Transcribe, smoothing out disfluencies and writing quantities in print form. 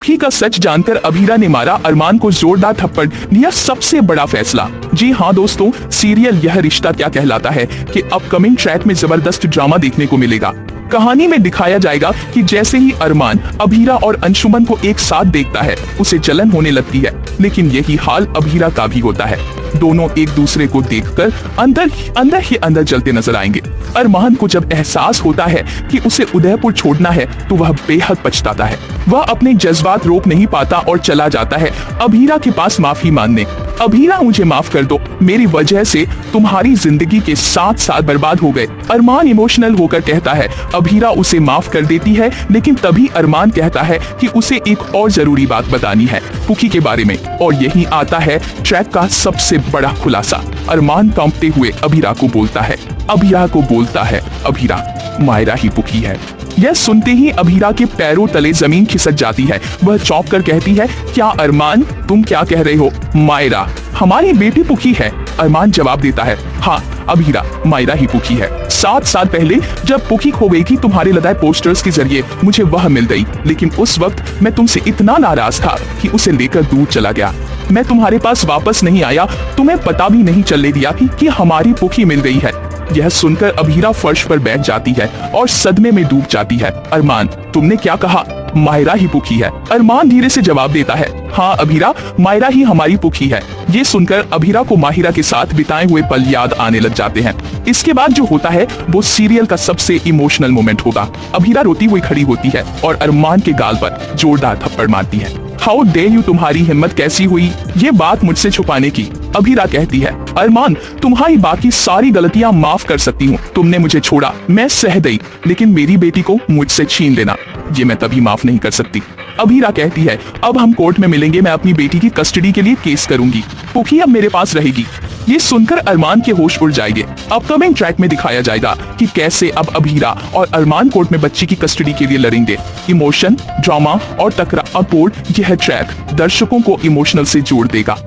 पुखी का सच जानकर अभीरा ने मारा अरमान को जोरदार थप्पड़, लिया सबसे बड़ा फैसला। जी हाँ दोस्तों, सीरियल यह रिश्ता क्या कहलाता है कि अपकमिंग ट्रैक में जबरदस्त ड्रामा देखने को मिलेगा। कहानी में दिखाया जाएगा कि जैसे ही अरमान अभीरा और अंशुमन को एक साथ देखता है उसे जलन होने लगती है, लेकिन यही हाल अभीरा का भी होता है। दोनों एक दूसरे को देखकर अंदर जलते नजर आएंगे। अरमान को जब एहसास होता है कि उसे उदयपुर छोड़ना है तो वह बेहद पछताता है। वह अपने जज्बात रोक नहीं पाता और चला जाता है अभीरा के पास माफी मांगने। अभीरा, मुझे माफ कर दो, मेरी वजह से तुम्हारी जिंदगी के 7 साल बर्बाद हो गए। अरमान इमोशनल होकर कहता है। अभीरा उसे माफ कर देती है, लेकिन तभी अरमान कहता है कि उसे एक और जरूरी बात बतानी है पुखी के बारे में। और यही आता है ट्रैक का सबसे बड़ा खुलासा। अरमान कांपते हुए अभीरा को बोलता है, अभीरा, मायरा ही पुखी है। यह सुनते ही अभीरा के पैरों तले जमीन खिसक जाती है। वह चौंक कर कहती है, क्या अरमान, तुम क्या कह रहे हो? मायरा हमारी बेटी पुखी है। अरमान जवाब देता है, हाँ अभीरा, मायरा ही पुखी है। 7 साल पहले जब पुखी खो गई थी तुम्हारे लगाए पोस्टर्स के जरिए मुझे वह मिल गई, लेकिन उस वक्त मैं तुमसे इतना नाराज था कि उसे लेकर दूर चला गया। मैं तुम्हारे पास वापस नहीं आया, तुम्हें पता भी नहीं चलने दिया कि हमारी पुखी मिल गई है। यह सुनकर अभीरा फर्श पर बैठ जाती है और सदमे में डूब जाती है। अरमान, तुमने क्या कहा? मायरा ही पुखी है। अरमान धीरे से जवाब देता है, हाँ अभीरा, मायरा ही हमारी पुखी है। ये सुनकर अभीरा को माहिरा के साथ बिताए हुए पल याद आने लग जाते हैं। इसके बाद जो होता है वो सीरियल का सबसे इमोशनल मोमेंट होगा। अभीरा रोती हुई खड़ी होती है और अरमान के गाल पर जोरदार थप्पड़ मारती है। हाउ डेयर यू, तुम्हारी हिम्मत कैसी हुई ये बात मुझसे छुपाने की? अभीरा कहती है, अरमान, तुम्हारी बाकी सारी गलतियां माफ कर सकती हूँ। तुमने मुझे छोड़ा, मैं सह गई, लेकिन मेरी बेटी को मुझसे छीन लेना, ये मैं तभी माफ नहीं कर सकती। अभीरा कहती है, अब हम कोर्ट में मिलेंगे, मैं अपनी बेटी की कस्टडी के लिए केस करूंगी। पुखी अब मेरे पास रहेगी। ये सुनकर अरमान के होश उड़ जाएंगे। अपकमिंग ट्रैक में दिखाया जाएगा कि कैसे अब अभीरा और अरमान कोर्ट में बच्ची की कस्टडी के लिए लड़ेंगे। इमोशन, ड्रामा और टकराव, यह ट्रैक दर्शकों को इमोशनल से जोड़ देगा।